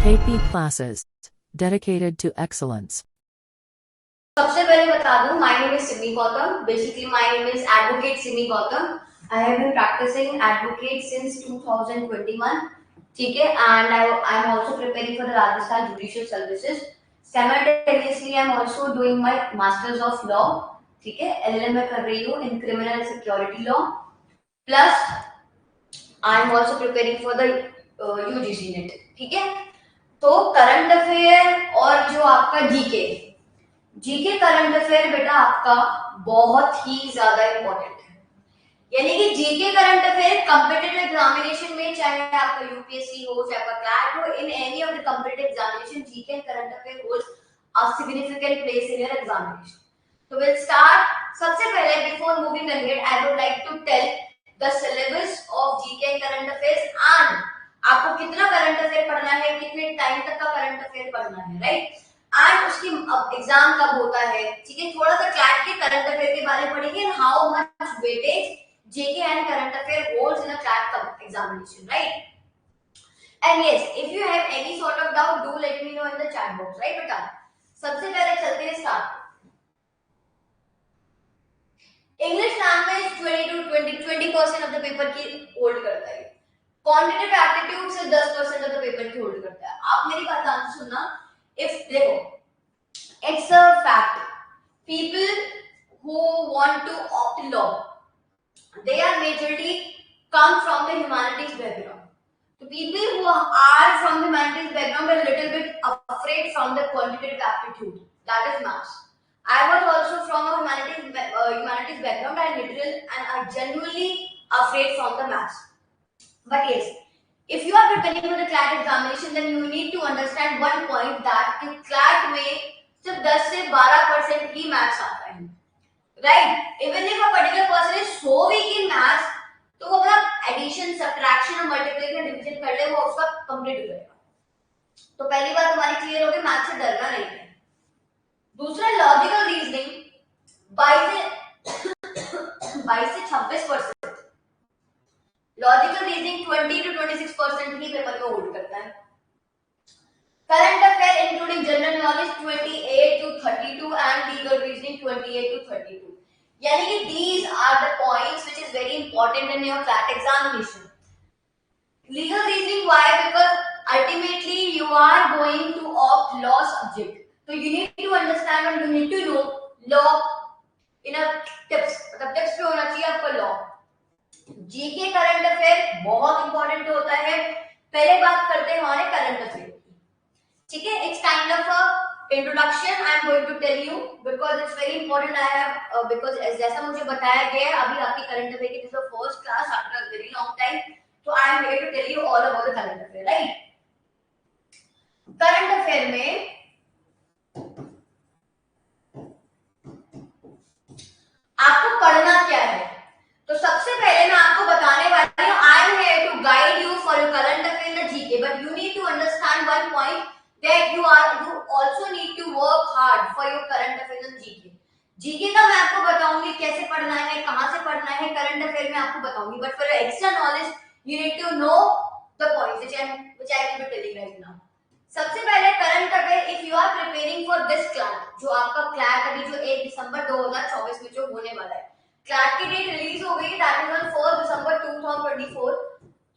KP classes dedicated to excellence. सबसे पहले बता दूं, my name is Simi Gautam. Basically, my name is Advocate Simi Gautam. I have been practicing advocate since 2021. ठीक है, and I am also preparing for the Rajasthan Judicial Services. Simultaneously, I am also doing my Masters of Law. ठीक है, LLM में कर रही हूँ in Criminal Security Law. Plus, I am also preparing for the UGC NET. ठीक है, तो current affair और जो आपका जीके करंट अफेयर बेटा आपका बहुत ही ज्यादा इंपॉर्टेंट है। यानी कि GK current affair competitive examination में, चाहे आपका यूपीएससी हो चाहे आपका क्लैट हो, in any of the competitive examination GK and current affair holds a significant place in your examination. तो विल स्टार्ट। सबसे पहले before moving ahead I would like to tell the syllabus of GK and current affairs and आपको कितना current affair पढ़ना है, कितने time तक का करंट अफेयर पढ़ना है, राइट। एंड उसकी एग्जाम कब होता है, ठीक है। थोड़ा सा क्लैट के करंट अफेयर के बारे में पढ़ेंगे, how much weightage GK and current affair holds in a CLAT examination, right. And yes, if you have any sort of doubt do let me know in the chat box, right बेटा। सबसे पहले चलते हैं start. English language 20% of the paper की hold करता है। Quantitative aptitude से 10% of the paper की होल्ड करता है। आप मेरी बात ध्यान से सुनना। इफ देखो, it's a fact, people who want to opt law, they are majorly come from the humanities background. So people who are from the humanities background are a little bit afraid from the quantitative aptitude, that is maths. I was also from a humanities background. I genuinely afraid from the maths. But yes, if you are preparing for the CLAT examination, then you need to understand one point that in CLAT में सिर्फ 10 से 12% ही maths आता है, right. Even if a particular person is so weak in maths, तो वो अपना addition, subtraction और multiplication, division कर ले, वो उसका कंप्लीट हो जाएगा। तो पहली बात हमारी क्लियर हो गई, मैथ्स से डरना नहीं है। दूसरा, लॉजिकल रीजनिंग 22 से 26%, logical reasoning 20 to 26% he paper में होल्ड करता है। Current affair including general knowledge 28 to 32 and legal reasoning 28 to 32। यानी कि these are the points which is very important in your CLAT examination. Legal reasoning, why? Because ultimately you are going to opt law subject, so you need to understand and you need to know law in a tips, मतलब tips पे होना चाहिए आपका law। GK current affair बहुत important होता है। पहले बात करते हैं हमारे करंट अफेयर की, ठीक है। It's kind of a introduction I am going to tell you because it's very important. I have because जैसा मुझे बताया गया है, अभी आपकी करंट अफेयर की this is the first class after a very long time, तो I am here to tell you all about the current affair, right. Current affair में आपको पढ़ना क्या है, तो सबसे पहले मैं आपको बताने वाली हूँ, I am here to guide you for your current affair in GK, but you need to understand one point that you also need to work hard for your current affairs in GK. GK का मैं आपको बताऊंगी कैसे पढ़ना है, कहां से पढ़ना है, करंट अफेयर में आपको बताऊंगी, but for extra knowledge you need to know the points which I will be telling right now। सबसे पहले current affair, if you are preparing for this CLAT, जो आपका क्लैट अभी जो 1 दिसंबर 2024 में जो होने वाला है, क्लैट की डेट रिलीज हो गई, दैट इज ऑन 4 दिसंबर 2024।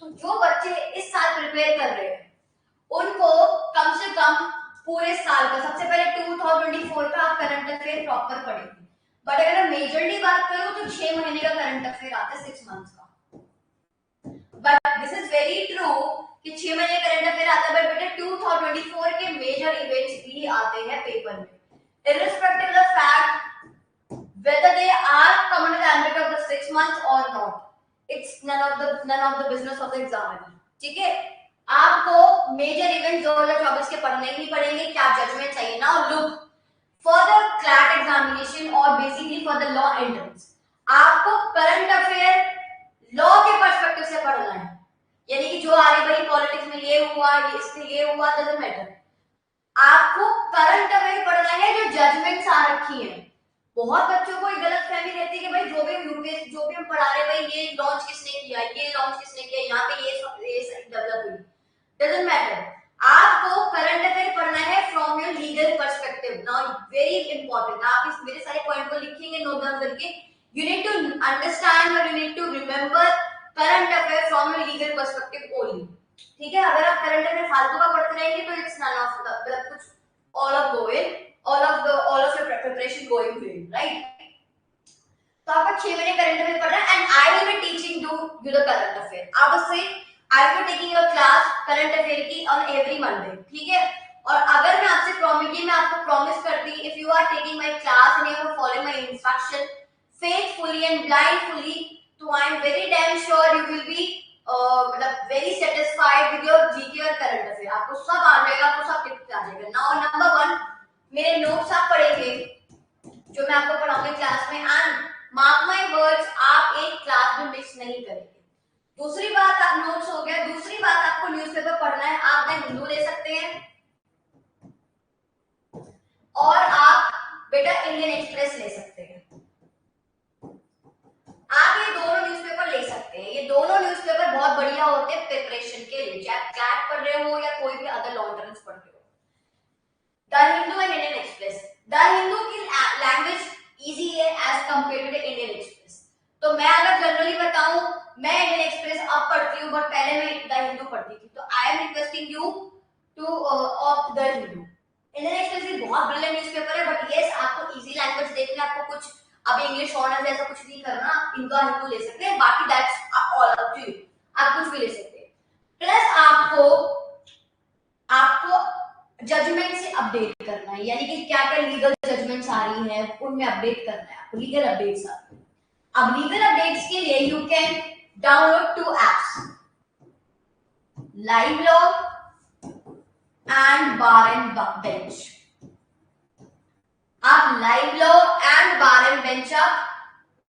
तो जो बच्चे इस साल प्रिपेयर कर रहे हैं उनको कम से कम पूरे साल का, सबसे पहले 2024 का आप करंट अफेयर प्रॉपर पढ़ेंगे। बट अगर मैं मेजरली बात करूं तो 6 महीने का करंट अफेयर आता है, 6 मंथ्स का। But this is very true कि 6 महीने करंट अफेयर आता है, बट बेटा 2024 के मेजर इवेंट्स भी आते हैं पेपर में, irrespective of the fact whether they are come under the ambit of the 6 months or not, it's none of the business of the examiner, ठीक है। आपको मेजर इवेंट 2024 के पढ़ने ही पड़ेंगे, क्या जजमेंट चाहिए। Now look for the CLAT examination और basically for the law entrance, आपको करंट अफेयर लॉ के पर्सपेक्टिव से पढ़ना है। यानी कि जो आ रही भाई पॉलिटिक्स में ये हुआ, इससे ये हुआ, डजंट मैटर, आपको करंट अफेयर पढ़ना है जो जजमेंट्स आ रखी है। बहुत बच्चों को एक गलत फहमी रहती है कि भाई जो भी यूपीएस जो भी हम पढ़ा रहे भाई ये लॉन्च किसने किया, ये लॉन्च किसने किया, यहाँ पे ये डेवलप हुई, डजंट मैटर। आपको आपको करंट अफेयर पढ़ना है from your legal perspective. Now very important, आप इस मेरे सारे पॉइंट को लिखेंगे नोट डाउन करके। यू नीड टू अंडरस्टैंड और you need to remember current affair from your legal perspective only. ठीक है, अगर आप करंट अफेयर फालतू का पढ़ते रहेंगे तो इट्स नन ऑफ द मतलब कुछ all of your preparation going well, right? तो आपका 6 महीने करंट अफेयर पढ़ना है and I will be teaching you the current affair. Obviously, I will be taking your class current affair की on every Monday, ठीक है? और अगर मैं आपसे मैं आपको प्रॉमिस करती if you are taking my class and you are following my instruction faithfully and blindly, तो I am very damn sure you will be मतलब very satisfied with your GK और करंट अफेयर। आपको सब आ जाएगा, आपको सब tips आ जाएगा। Now number 1, मेरे नोट्स आप पढ़ेंगे जो मैं आपको पढ़ाऊंगी क्लास में एंड मार्क माय वर्ड्स, आप एक क्लास में मिस नहीं करेंगे। दूसरी बात, आप नोट्स हो गया। दूसरी बात, आपको न्यूज़पेपर पढ़ना है। आप द हिंदू ले सकते हैं और आप बेटा इंडियन एक्सप्रेस ले सकते हैं। आप ये दोनों न्यूज़पेपर ले सकते हैं। ये दोनों न्यूज़पेपर बहुत बढ़िया होते हैं प्रिपरेशन के लिए, चाहे आप कैट पढ़ रहे हो या कोई भी अदर लॉ एंट्रेंस पढ़ रहे हो। The Hindu and Indian Express. The Hindu की लैंग्वेज इजी है as compare to the Indian Express. तो मैं अगर जनरली बताऊं, मैं इंडियन एक्सप्रेस अब पढ़ती हूं बट पहले मैं द हिंदू पढ़ती थी। तो I am requesting you to opt the Hindu. Indian Express भी बहुत ब्रिलियंट न्यूज़पेपर है बट यस, आपको इजी लैंग्वेज देखना, आपको कुछ अब इंग्लिश ऑनर्स ऐसा कुछ नहीं करना, इनका हिंदू ले सकते हैं। बाकी that's all up to you, आप कुछ भी ले सकते हैं। प्लस आपको जजमेंट से अपडेट करना है, यानी कि क्या क्या लीगल जजमेंट्स आ रही है उनमें अपडेट करना है आपको, लीगल अपडेट्स आ रही है। अब लीगल अपडेट्स के लिए you can download 2 apps, live law and bar and bench. आप live law and bar and bench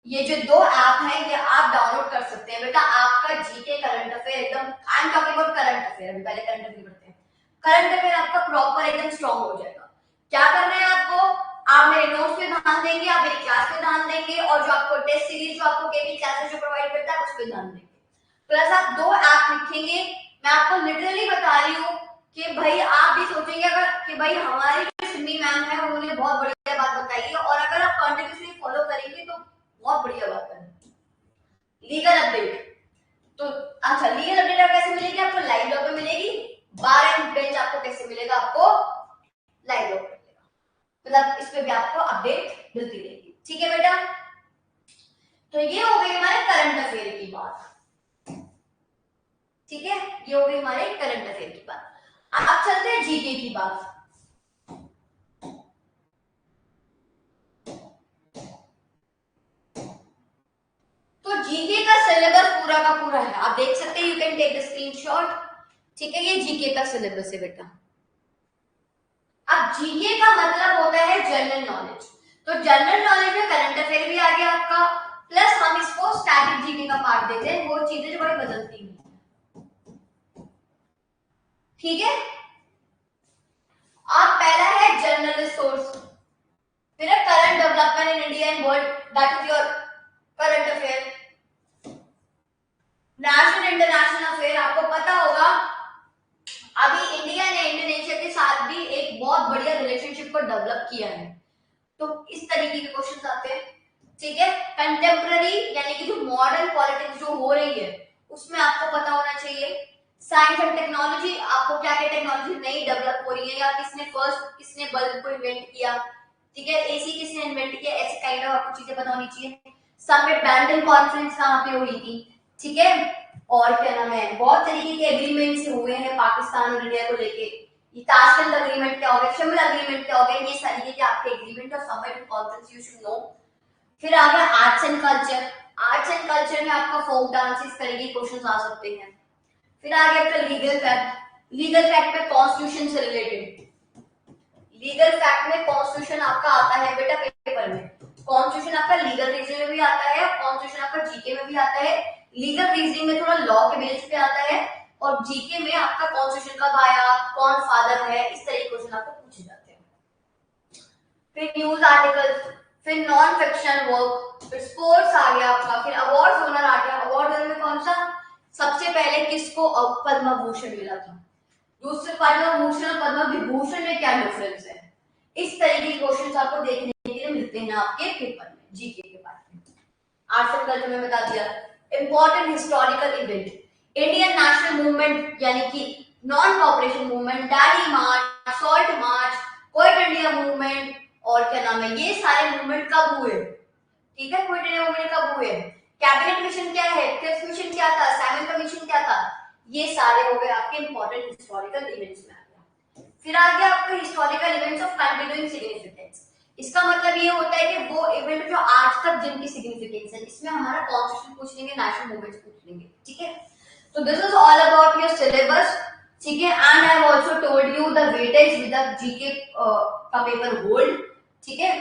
ये जो 2 ऐप हैं ये आप डाउनलोड कर सकते हैं। बेटा आपका जीके करंट अफेयर एकदम, I am talking about current affair, अभी पहले करंट अफेयर पढ़ते हैं। करंट अफेयर आपका प्रॉपर एकदम स्ट्रांग हो जाएगा। क्या करना है आपको, आप मेरे नोट्स पे ध्यान देंगे, आप मेरी क्लास पे ध्यान देंगे और जो आपको टेस्ट सीरीज जो आपको केवी क्लासेस जो प्रोवाइड करता है उस पे ध्यान देंगे। प्लस आप 2 ऐप लिखेंगे। मैं आपको लिटरली बता रही हूँ कि भाई आप भी सोचेंगे अगर कि भाई हमारी जो सिमी मैम है उन्होंने बहुत बढ़िया बात बताई है और अगर आप कंटिन्यूअसली फॉलो करेंगे तो बहुत बढ़िया बात है। लीगल अपडेट तो अच्छा, लीगल अपडेट आप कैसे मिलेगी, आपको लाइव लॉ पे मिलेगी। बार एंड बेंच आपको कैसे मिलेगा, आपको लाइव लॉ पे मिलेगा, मतलब इस पे भी आपको अपडेट मिलती रहेगी। ठीक है बेटा, तो ये हो गई हमारे करंट अफेयर की बात। ठीक है, ये हो गई हमारे करंट अफेयर की बात। अब चलते हैं जीके की बात। तो जीके का सिलेबस पूरा का पूरा है, आप देख सकते हैं, you can take the screenshot. ठीक है, ये जीके का सिलेबस है बेटा। अब जीके का मतलब होता है जनरल नॉलेज। तो जनरल नॉलेज में करंट अफेयर भी आ गया आपका, प्लस हम इसको स्टैटिक जीके का पार्ट देते हैं, वो चीजें जो बड़ी बदलती हैं। ठीक है, अब पहला है जनरल रिसोर्स, फिर है current development in India and world, that is your current affair. National international affair, आपको पता होगा अभी इंडिया ने इंडोनेशिया के साथ भी एक बहुत बढ़िया रिलेशनशिप को डेवलप किया है, तो इस तरीके के क्वेश्चंस आते हैं। ठीक है, कंटेम्पररी यानी कि जो मॉडर्न पॉलिटिक्स जो हो रही है उसमें आपको पता होना चाहिए। साइंस एंड टेक्नोलॉजी, आपको क्या क्या टेक्नोलॉजी नई डेवलप हो रही है या किसने बल्ब को इन्वेंट किया। ठीक है, एसी किसने इन्वेंट किया, ऐसे काइंड ऑफ आपको चीजें पता होनी चाहिए। समिट बैंडन कॉन्फ्रेंस कहां पे हुई थी। ठीक है, और क्या नाम है, बहुत तरीके के एग्रीमेंट्स हुए हैं पाकिस्तान और इंडिया को लेके। ये ताशकंद एग्रीमेंट क्या हो गया, शिमला एग्रीमेंट क्या हो गया, ये सारी के आपके एग्रीमेंट और summit conference you should know. फिर आ गया arts and culture. Arts and culture में आपका फोक डांस, इस तरह के क्वेश्चंस आ सकते हैं। फिर आ गया आपका लीगल फैक्ट। लीगल फैक्ट में कॉन्स्टिट्यूशन से रिलेटेड, लीगल फैक्ट में कॉन्स्टिट्यूशन आपका आता है बेटा पेपर में। कॉन्स्टिट्यूशन आपका लीगल रीजनिंग में भी आता है, कॉन्स्टिट्यूशन आपका जीके में भी आता है। लीगल रीजनिंग में थोड़ा लॉ के बेस पे आता है और जीके में आपका कॉन्स्टिट्यूशन कब आया, कौन फादर है, इस तरह के क्वेश्चन आपको पूछे जाते हैं। फिर न्यूज आर्टिकल्स, फिर नॉन फिक्शन वर्क, फिर स्पोर्ट्स आ गया आपका, फिर अवार्ड ओनर आ गया। अवार्ड ओनर में कौन सा, सबसे पहले किसको पद्म भूषण मिला था, दूसरे पद्म भूषण और पद्म विभूषण में क्या डिफरेंस है, इस तरीके के क्वेश्चंस आपको देखने के लिए मिलते हैं आपके पेपर में, जीके के बारे में। आर्ट्स एंड कल्चर में बता दिया। Important historical event, Indian national movement यानी कि non cooperation movement, Dandi march, salt march, quit India movement और क्या नाम है, ये सारे मूवमेंट कब हुए, ठीक है, क्विट इंडिया मूवमेंट कब हुए, कैबिनेट मिशन क्या है, फिफ्थ मिशन क्या था, साइमन कमीशन क्या था, ये सारे हो गए आपके इंपॉर्टेंट हिस्टोरिकल इवेंट्स में आ गया। फिर आ गया आपका historical events of continuing significance. इसका मतलब ये होता है कि वो इवेंट जो आज तक जिनकी सिग्निफिकेंस है, इसमें हमारा कॉन्स्टिट्यूशन पूछ लेंगे, नेशनल मूवमेंट्स पूछ लेंगे, ठीक है। तो this is all about your syllabus, ठीक है, and I have also told you the weightage with the GK का पेपर होल्ड, ठीक है।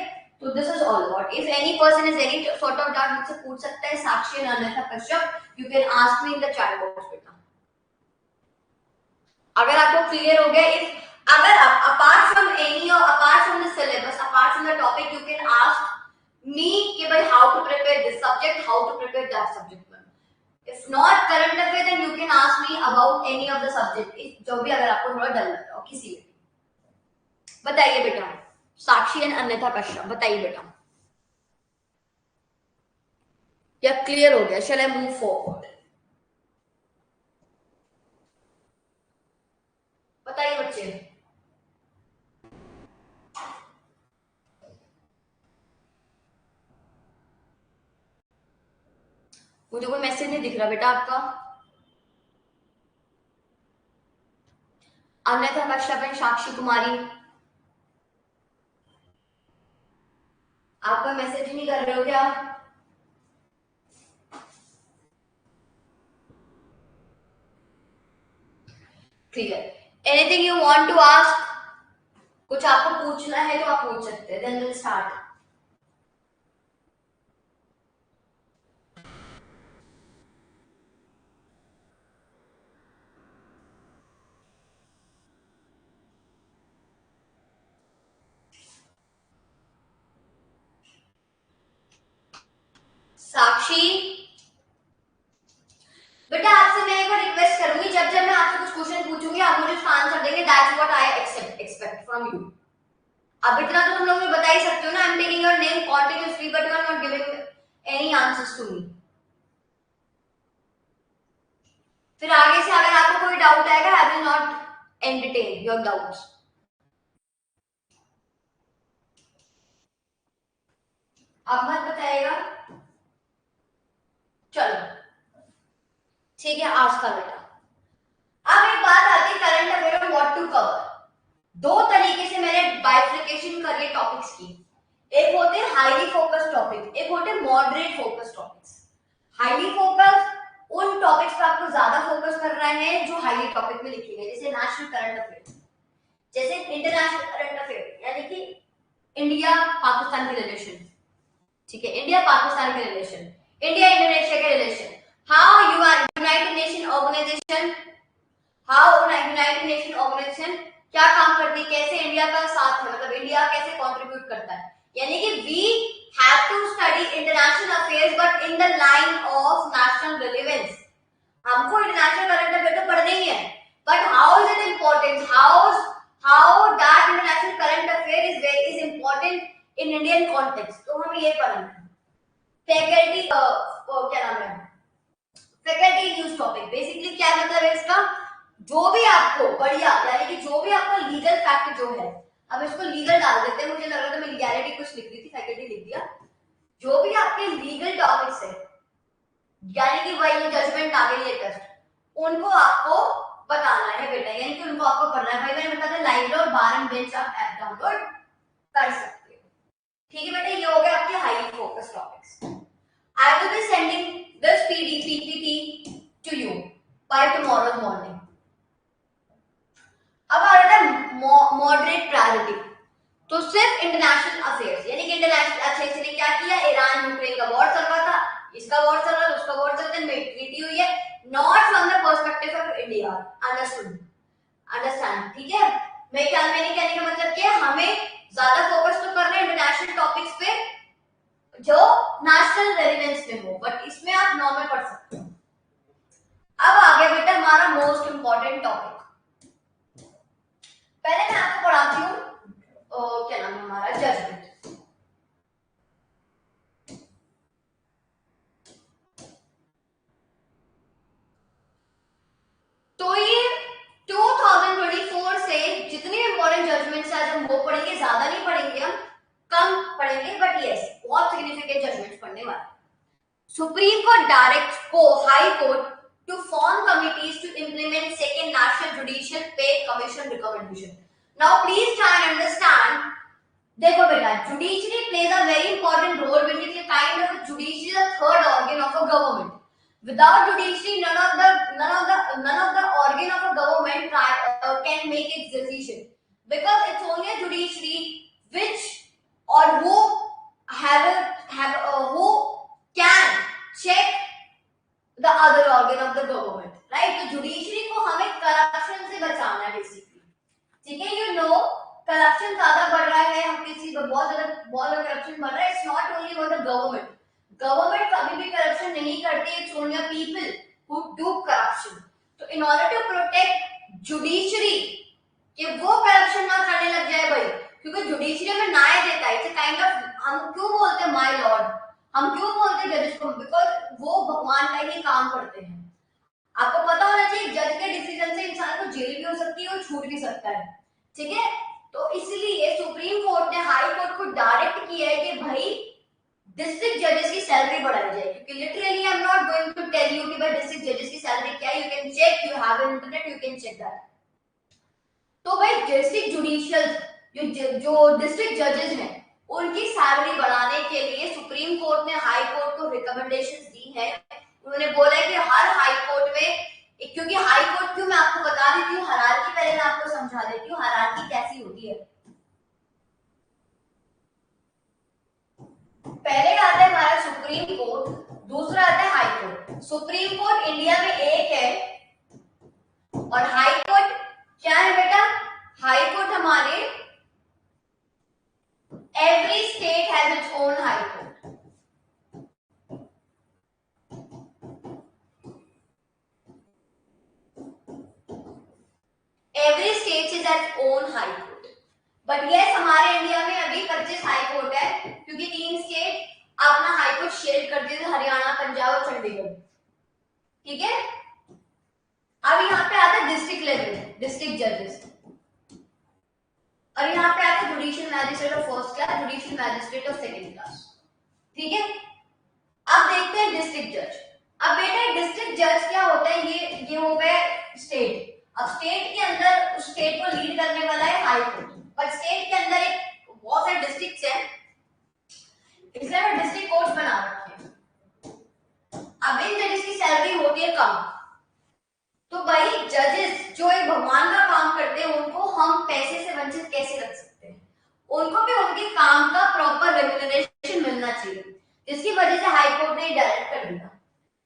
तो this is all about, if any person is any sort of doubt मुझसे पूछ सकता है, साक्षी और अन्यथा Kashyap, you can ask me in the chat box बेटा। अगर आपको क्लियर हो गया, इफ अगर आप अपार्ट फ्रॉम एनी और apart from the syllabus, apart from the topic, you can ask me कि भाई how to prepare this subject, how to prepare that subject. If not current affair then you can ask me about any of the subject, जो भी अगर आपको थोड़ा डर लग रहा हो किसी में। बताइए बेटा, साक्षी एंड अन्यथा कश्यप, बताइए बेटा, या क्लियर हो गया? शैल आई मूव फॉरवर्ड? बताइए बच्चे। मुझे कोई मैसेज नहीं दिख रहा बेटा आपका। अन्यथा कश्यप एंड साक्षी कुमारी, आपका मैसेज ही नहीं कर रहे हो क्या? Clear. Anything you want to ask? कुछ आपको पूछना है तो आप पूछ सकते हैं, देन विल स्टार्ट। साक्षी बेटा, आपसे मैं एक बार रिक्वेस्ट करूंगी, जब जब मैं आपसे कुछ क्वेश्चन पूछूंगी आप मुझे उसका आंसर देंगे, that's what I expect from you. अब इतना तो तुम लोग मुझे बता ही सकते हो ना, I am taking your name continuously but you are not giving any answers to me. फिर आगे से अगर आपको कोई डाउट आएगा, I will not entertain your doubts. अब मत बताइएगा, चलो ठीक है। आज का बेटा, अब एक बात आती है करंट अफेयर में व्हाट टू कवर। दो तरीके से मैंने बाइफिकेशन करी है टॉपिक्स की, एक होते हैं हाईली फोकस टॉपिक, एक होते हैं moderate focus topics. Highly focus उन टॉपिक्स पे आपको ज्यादा फोकस करना है जो हाईली टॉपिक में लिखे गए, जैसे नेशनल करंट अफेयर, जैसे इंटरनेशनल करंट अफेयर यानी कि इंडिया पाकिस्तान के रिलेशन, ठीक है, इंडिया पाकिस्तान के रिलेशन, इंडिया इंडोनेशिया के relation, how you are United Nation Organization, how United Nation Organization क्या काम करती है, कैसे इंडिया का साथ है, मतलब इंडिया कैसे कंट्रीब्यूट करता है। यानी कि we have to study international affairs but in the line of national relevance. हमको इंटरनेशनल करंट अफेयर तो पढ़ना ही है, but how is it important, how that international current affair is important in Indian context, तो हमें ये पढ़ना है। फैकल्टी क्या नाम है, फैकल्टी न्यूज टॉपिक, बेसिकली क्या मतलब है इसका, जो भी आपको बढ़िया यानी कि जो भी आपका लीगल फैक्ट जो है, अब इसको लीगल डाल देते हैं, मुझे लग रहा था मैं लीगैलिटी कुछ लिख रही थी, फैकल्टी लिख दिया। जो भी आपके लीगल टॉपिक्स है यानी कि वही जजमेंट आ गई लेटेस्ट, उनको आपको बताना है बेटा, यानी कि उनको आपको पढ़ना है। भाई मैंने बताया था लाइव और बार एंड बेंच आप ऐप डाउनलोड कर सकते हो, ठीक है बेटा। ये हो गया आपके highly focus topics. I will be sending this PPT to you by tomorrow morning. अब आ रहा है मॉडरेट प्रायोरिटी, तो सिर्फ इंटरनेशनल अफेयर्स यानी कि इंटरनेशनल। अच्छा इसने क्या किया, ईरान यूक्रेन का वॉर चल रहा था, इसका वॉर चल रहा था, उसका वॉर चल रहा था, ट्रीटी हुई है, not from the perspective of India, understand, ठीक है। मेरे ख्याल में कहने का मतलब क्या है, हमें ज्यादा फोकस तो करना है इंटरनेशनल टॉपिक्स पे जो नेशनल रेलेवेंस में हो, बट इसमें आप नॉर्मल पढ़ सकते हो। अब आ गया बेटा हमारा most important topic, Supreme Court directs High Court to form committees to implement second National Judicial Pay Commission recommendation. Now please try and understand. देखो बेटा, judiciary plays a very important role, which is a kind of a judiciary, the third organ of a government. Without judiciary, none of the organ of a government can make its decision, because it's only a judiciary which or who who can check the other organ of the government, right? तो judiciary को हमें corruption से बचाना है basically, ठीक है? You know, corruption ज्यादा बढ़ रहा है, हम किसी बहुत ज्यादा करप्शन बढ़ रहा है. It's not only about the government कभी भी करप्शन नहीं करती. It's only people who do corruption. तो in order to protect judiciary कि वो करप्शन ना करने लग जाए भाई, क्योंकि जुडिशरी में न्याय देता है. इट्स काइंड ऑफ, हम क्यों बोलते हैं माय लॉर्ड, हम क्यों बोलते हैं जजेस को? बिकॉज वो भगवान का ही काम करते हैं. आपको पता होना चाहिए जज के डिसीजन से इंसान को जेल भी हो सकती है और छूट भी सकता है, ठीक है? तो इसलिए सुप्रीम कोर्ट ने हाई कोर्ट को डायरेक्ट किया है कि भाई डिस्ट्रिक्ट जजेस की सैलरी बढ़ाई जाए. क्योंकि literally I am not going to tell you कि भाई डिस्ट्रिक्ट जजेस की सैलरी क्या है. You can check, you have internet, you can check that. तो भाई डिस्ट्रिक्ट जुडिशियल जो डिस्ट्रिक्ट जजेस हैं उनकी सैलरी बढ़ाने के लिए सुप्रीम कोर्ट ने हाई कोर्ट को रिकमेंडेशंस दी है. उन्होंने बोला है कि हर हाई कोर्ट में, क्योंकि हाई कोर्ट क्यों, मैं आपको बता देती हूँ हायरार्की, पहले मैं आपको समझा देती हूँ हायरार्की कैसी होती है. पहले आता है हमारा सुप्रीम कोर्ट, दूसरा आता है high court. Supreme court India में एक है और हाई कोर्ट क्या है बेटा? हाई कोर्ट हमारे every state has its own high court. Every state is its own high court. But yes, हमारे इंडिया में अभी 25 हाई कोर्ट है, क्योंकि 3 स्टेट अपना हाई कोर्ट शेयर करते थे, हरियाणा, पंजाब और चंडीगढ़, ठीक है? अब यहाँ पे आता है डिस्ट्रिक्ट लेवल, डिस्ट्रिक्ट जजेस, और यहाँ पे आता है judicial magistrate of first class, judicial magistrate of second class, ठीक है? अब देखते हैं डिस्ट्रिक्ट जज. अब बेटा डिस्ट्रिक्ट जज क्या होता है? ये हो गया स्टेट. अब स्टेट के अंदर उस स्टेट को लीड करने वाला है हाई कोर्ट, पर स्टेट के अंदर एक बहुत सारे डिस्ट्रिक्ट्स हैं, इसलिए मैं डिस्ट्रिक्ट कोर्ट्स बना रखे हैं. अब इन जजेस की सैलरी होती है कम, तो भाई जजेस जो एक भगवान का काम करते हैं उनको हम पैसे से वंचित कैसे रख सकते हैं? उनको भी उनके काम का प्रॉपर रेम्यूनरेशन मिलना चाहिए, जिसकी वजह से हाई कोर्ट ने डायरेक्ट कर दिया,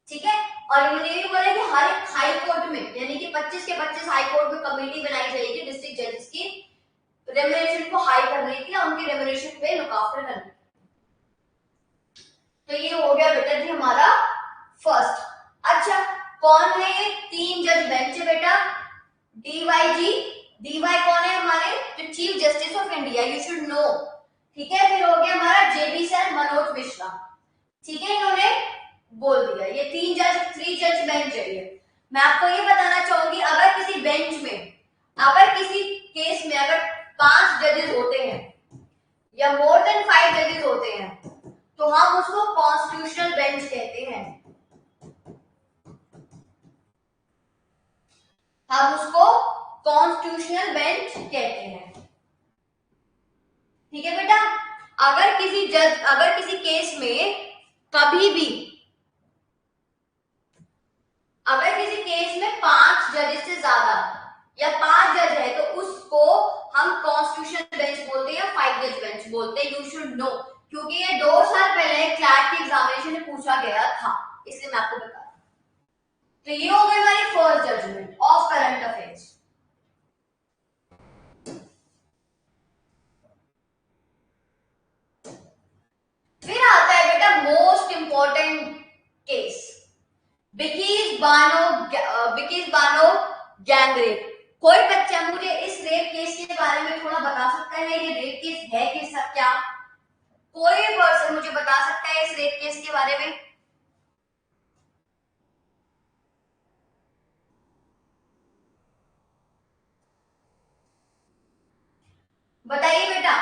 ठीक है? और इन्होंने ये बोला कि हर एक हाई कोर्ट में, यानी कि 25 के 25 हाई कोर्ट में कमेटी बनाई जाएगी डिस्ट्रिक्ट जजेस की रेम्यूनरेशन को हाई करने की, उनके रेम्यूनरेशन पे लुक आफ्टर करने. तो ये हो गया बेटा जी हमारा फर्स्ट. अच्छा, कौन है ये 3 जज बेंच है बेटा? डीवाईजी. डीवाई कौन है हमारे? जो chief justice of India, you should know, ठीक है? फिर हो गया हमारा जेबी सर, मनोज मिश्रा, ठीक है? इन्होंने बोल दिया ये 3 जज बेंच है. ये मैं आपको ये बताना चाहूंगी, अगर किसी बेंच में, अगर किसी केस में अगर 5 जजेस होते हैं या मोर देन 5 जजेस होते हैं, तो हम उसको कॉन्स्टिट्यूशनल बेंच कहते हैं. हम उसको कॉन्स्टिट्यूशनल बेंच कहते हैं, ठीक है बेटा? अगर किसी केस में कभी भी, अगर किसी केस में 5 जजेस से ज्यादा या 5 जज है, तो उसको हम कॉन्स्टिट्यूशनल बेंच बोलते हैं या 5 जज बेंच बोलते हैं. यू शुड नो, क्योंकि ये 2 साल पहले क्लैट की एग्जामिनेशन में पूछा गया था, इसलिए मैं आपको बता रहा हूं. तो ये हो गई हमारी first judgment of current affairs. फिर आता है बेटा most important case, Bilkis Bano gang rape. कोई बच्चा मुझे इस रेप केस के बारे में थोड़ा बता सकता है? ये रेप केस है क्या? कोई पर्सन मुझे बता सकता है इस रेप केस के बारे में? बताइए बेटा,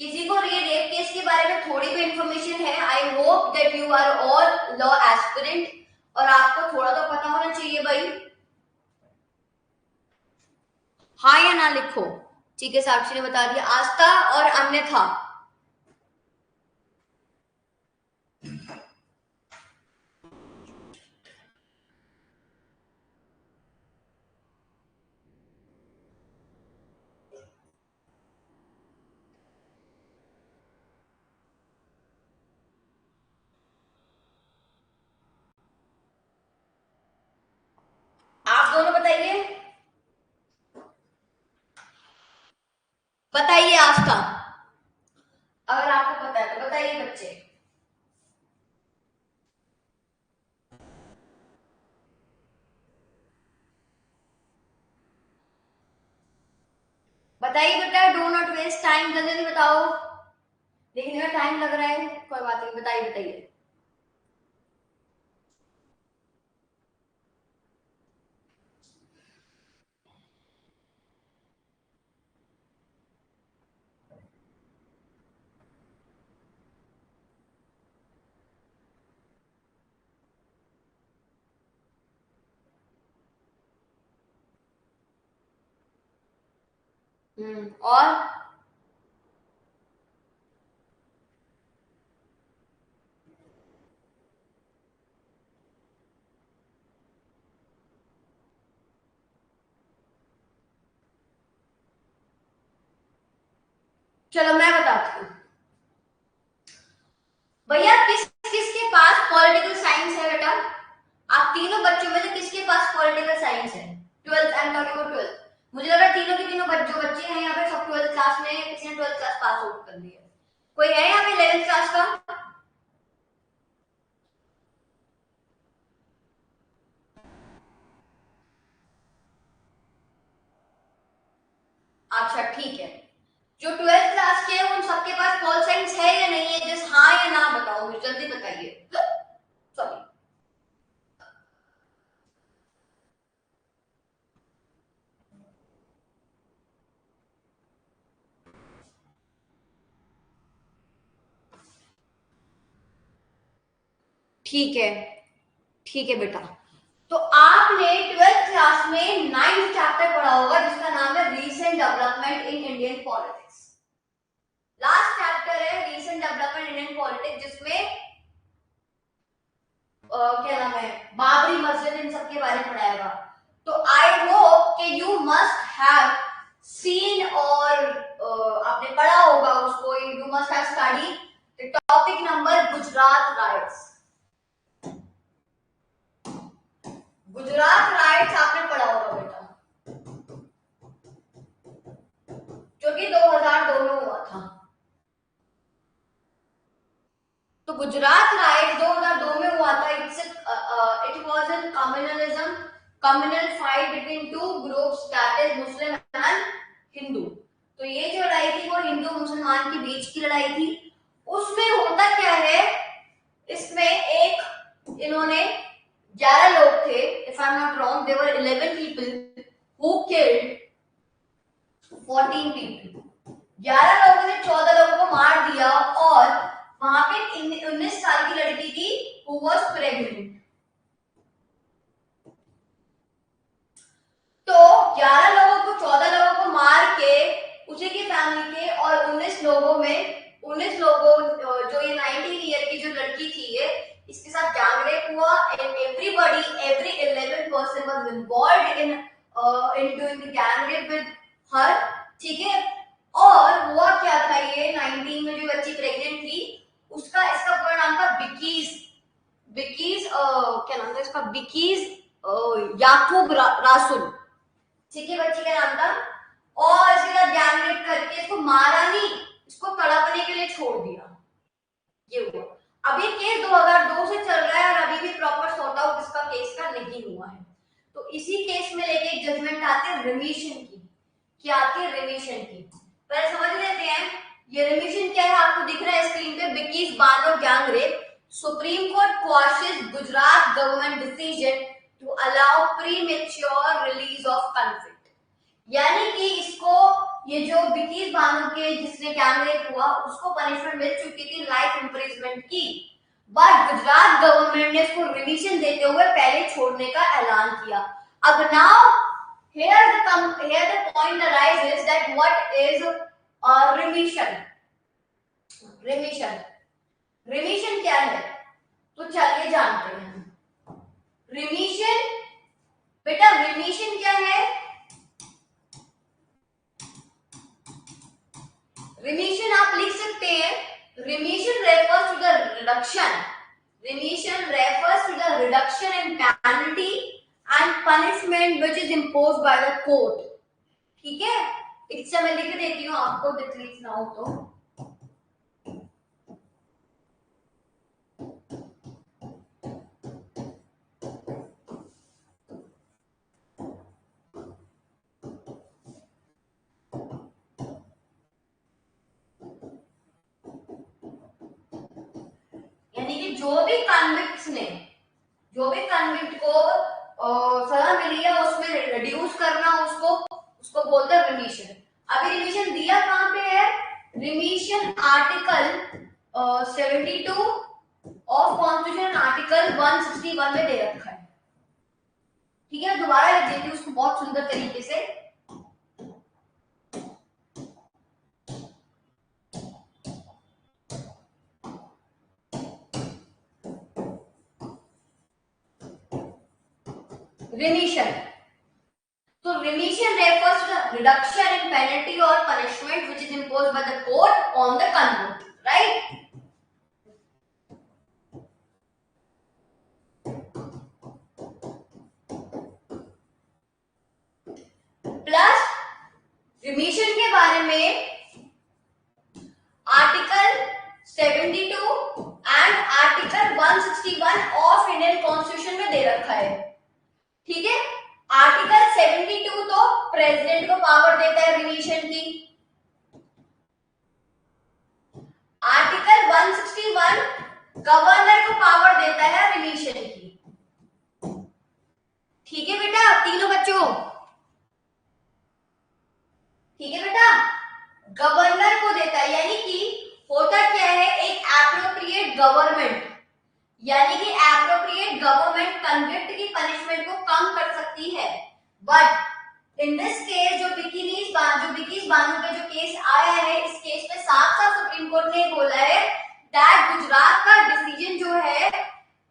किसी को ये रेप केस के बारे में थोड़ी भी इंफॉर्मेशन है? I hope that you are all law aspirant और आपको थोड़ा तो पता होना चाहिए भाई। हाँ या ना लिखो। ठीक है, साक्षी ने बता दिया। आस्था और अन्यथा। आप दोनों बताइए, बताइए आस्था, अगर आपको पता है तो बताइए बच्चे। बताइए बेटा, डो नॉट वेस्ट टाइम, जल्दी जल्दी बताओ। लिखने में टाइम लग रहा है, कोई बात नहीं, बताइए बताइए। और चलो मैं बताती हूँ भैया, किस किसके पास पॉलिटिकल साइंस है बेटा? आप तीनों बच्चों में से किसके पास पॉलिटिकल साइंस है? 12th, I am talking about 12th। मुझे लग रहा है तीनों के तीनों जो बच्चे हैं यहाँ पे सब 12th क्लास में, किसी ने 12th क्लास पास आउट कर दी है। कोई है यहाँ पे 11th क्लास का? अच्छा ठीक है, जो 12th क्लास के हैं उन सबके पास पॉल साइंस है या नहीं है? जस्ट हाँ या ना बताओ, मुझे जल्दी बताइए। सॉरी, ठीक है, ठीक है बेटा। तो आपने 12th क्लास में 9th चैप्टर पढ़ा होगा जिसका नाम है recent development in Indian politics. Last chapter है recent development in Indian politics, जिसमें क्या नाम है, बाबरी मस्जिद, इन सब के बारे में पढ़ाएगा। तो आई होप कि यू मस्ट हैव सीन और आपने पढ़ा होगा उसको, you must have study the topic number Gujarat rights. Gujarat rights आपने पढ़ा होगा बेटा, जो कि 2002 में हुआ था। तो गुजरात राइट्स 2002 में हुआ था। It was an communalism, communal fight between two groups, that is Muslim and Hindu. तो ये जो लड़ाई थी वो हिंदू मुसलमान के बीच की लड़ाई थी। उसमें होता क्या है, इसमें एक इन्होंने 11 लोग थे, if I am not wrong, there were 11 people who killed 14 people. 11 लोगों ने 14 लोगों को मार दिया और वहां पे 19 साल की लड़की थी हु वाज प्रेग्नेंट। तो 11 लोगों को 14 लोगों को मार के उसी की फैमिली के और 19 लोगों में 19 लोगों जो ये 19 ईयर की जो लड़की थी ये, इसके साथ गैंग रेप हुआ and everybody, every 11 person was involved in doing the gang rape with her. ठीक है, और हुआ क्या था, ये 19 में जो बच्ची प्रेग्नेंट थी उसका, इसका पूरा नाम था बिकीज, बिकीज क्या नाम था इसका, बिकीज याकूब रासुल। ठीक है, बच्ची का नाम था। और इसके साथ गैंग रेप करके इसको मारा नहीं, इसको तड़पने के लिए छोड़ दिया। ये हुआ। अभी केस 2002 से चल रहा है और अभी भी प्रॉपर सॉर्ट आउट इसका केस का नहीं हुआ है। तो इसी केस में लेके एक जजमेंट आती है रिमिशन की। क्या आती है? रिमिशन की। पहले समझ लेते हैं ये रिमिशन क्या है। आपको दिख रहा है स्क्रीन पे, Bilkis Bano gang rape, Supreme Court quashes Gujarat government decision to allow premature release of convict. यानी कि इसको ये जो विकीज बानो के जिसने कैंडिडेट हुआ उसको पनिशमेंट मिल चुकी थी लाइफ इम्प्रिजमेंट की, बट गुजरात गवर्नमेंट ने इसको रिविजन देते हुए पहले छोड़ने का ऐलान किया। अब now here the point arises that what is remission. Remission क्या है तो चलिए जानते हैं। रिमिशन, बेटा रिमिशन क्या है? रिमिशन आप लिख सकते हैं, remission refers to the reduction, remission refers to the reduction in penalty and punishment which is imposed by the court. ठीक है, इससे मैं लिख देती हूँ आपको लिखना हो तो। यानी कि जो भी कन्विक्ट को सजा मिली है उसमें रिड्यूस करना, उसको बोलते हैं रिमिशन। अभी रिमिशन दिया कहां पे है? Remission article 72 of constitution article 161 में दे रखा है। ठीक है, दोबारा लिख देती हूँ उसको बहुत सुंदर तरीके से। Remission, so remission refers to the reduction in penalty or punishment which is imposed by the court on the convict, right? Plus remission के बारे में article 72 and article 161 of Indian constitution में दे रखा है। ठीक है, आर्टिकल 72 तो प्रेसिडेंट को पावर देता है रिमिशन की, आर्टिकल 161 गवर्नर को पावर देता है रिमिशन की। ठीक है बेटा, तीनों बच्चों ठीक है बेटा, गवर्नर को देता है। यानी कि होता क्या है, एक एप्रोप्रिएट गवर्नमेंट, यानी कि एप्रोप्रिएट गवर्नमेंट कन्विक्ट की पनिशमेंट को कम कर सकती है। बट इन दिस केस जो विकीज बानो का जो केस आया है, इस केस में साफ साफ सुप्रीम कोर्ट ने बोला है दैट गुजरात का डिसीजन जो है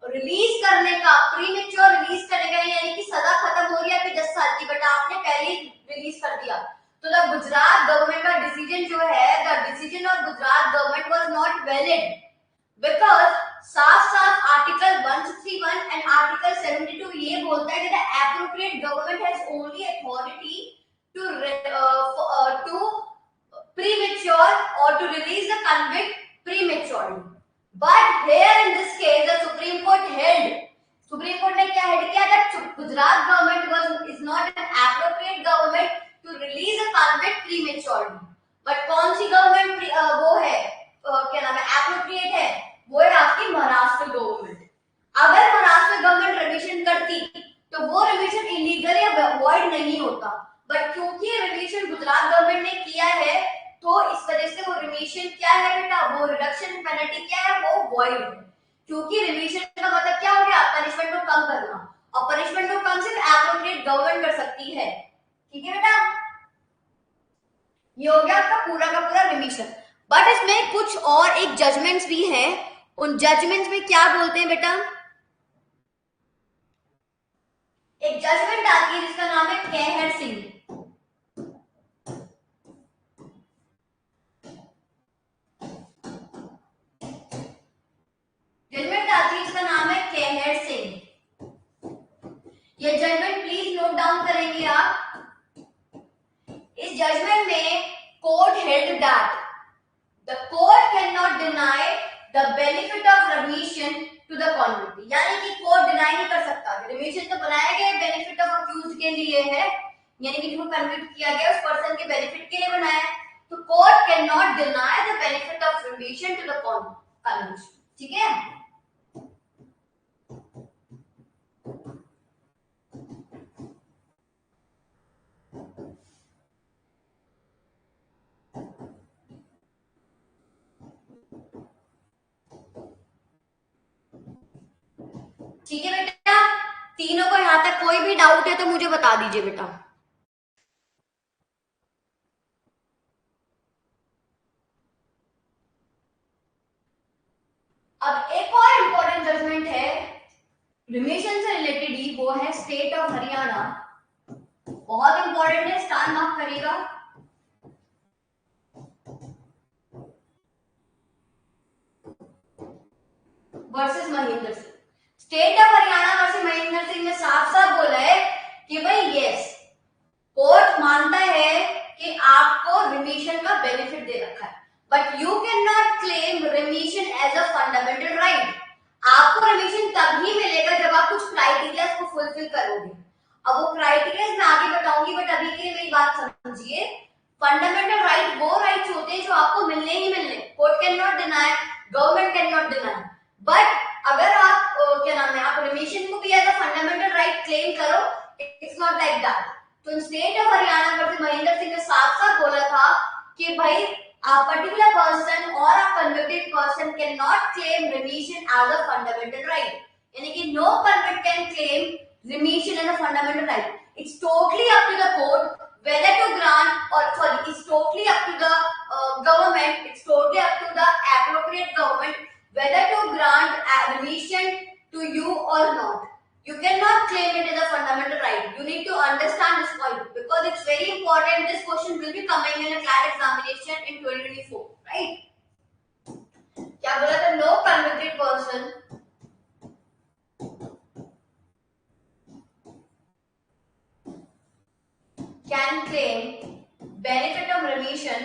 रिलीज करने का, प्रीमेच्योर रिलीज करने का, यानी कि सजा खत्म हो रही है 10 साल की, बट आपने पहले ही रिलीज कर दिया, तो द गुजरात गवर्नमेंट का डिसीजन जो है, the decision of Gujarat government was not valid because साफ साफ आर्टिकल 161 एंड आर्टिकल 72 ये बोलता है कि the appropriate government has only authority to premature or to release the convict prematurely. But here in this case, the Supreme Court ने क्या head किया that Gujarat government is not an appropriate government to release a convict prematurely. But कौन सी government वो है क्या नाम है appropriate है, वो है आपकी महाराष्ट्र गवर्नमेंट। अगर महाराष्ट्र गवर्नमेंट रिविजन करती तो वो रिविजन इलीगल या वॉइड नहीं होता, बट क्योंकि रिविजन गुजरात गवर्नमेंट ने किया है तो इस वजह से वो रिमिशन क्या है बेटा, वो रिडक्शन इन पेनल्टी क्या है, वो वॉइड है। क्योंकि रिमिशन का मतलब क्या हो गया, पनिशमेंट को कम करना, और पनिशमेंट को कम सिर्फ एप्रोप्रिएट गवर्नमेंट कर सकती है। ठीक है बेटा, ये हो गया आपका पूरा का पूरा रिमिशन। बट इसमें कुछ और एक जजमेंट्स भी हैं, उन जजमेंट्स में क्या बोलते हैं बेटा, एक जजमेंट आती है जिसका नाम है केहर सिंह। जजमेंट आती है इसका नाम है केहर सिंह। ये जजमेंट प्लीज नोट डाउन करेंगे आप। इस जजमेंट में court held that the court can not deny the benefit of remission to the convict, यानी कि कोर्ट डिनाई नहीं कर सकता। रिमिशन तो बनाया गया बेनिफिट ऑफ अक्यूज के लिए है, यानी कि जो कन्विक्ट किया गया उस पर्सन के बेनिफिट के लिए बनाया है, तो court can not deny the benefit of remission to the convict. ठीक है, ठीक है बेटा, तीनों को यहाँ तक कोई भी डाउट है तो मुझे बता दीजिए बेटा। अब एक और इंपॉर्टेंट जजमेंट है रिमिशन से रिलेटेड ही, वो है स्टेट ऑफ हरियाणा। बहुत इंपॉर्टेंट है, स्टार मार्क करिएगा। Versus Mahendra Singh. State of Haryana versus Mahendra Singh ने साफ साफ बोला है कि भाई यस, कोर्ट मानता है कि आपको रिमिशन का बेनिफिट दे रखा है, but you can not claim remission as a fundamental right. आपको रिमिशन तभी मिलेगा जब आप कुछ क्राइटेरिया को फुलफिल करोगे। अब वो क्राइटेरिया मैं आगे बताऊंगी, बट अभी के लिए मेरी बात समझिए। फंडामेंटल राइट वो राइट्स होते हैं जो आपको मिलने ही मिलने, court can not deny, government can not deny. But अगर आप क्या नाम है, आप रिमिशन को भी as a fundamental right claim करो, इट्स नॉट लाइक दैट। तो state of Haryana versus Mahendra Singh ने साफ साफ बोला था कि भाई a particular person or a convicted person cannot claim remission as a fundamental right. यानी कि no convict can claim remission as a fundamental right. It's totally up to the court whether to grant, or sorry, it's totally up to the government. It's totally up to the appropriate government whether to grant remission to you or not. You cannot claim it as a fundamental right. You need to understand this point because it's very important. This question will be coming in a CLAT examination in 2024, right? क्या बोला था? No convicted person can claim benefit of remission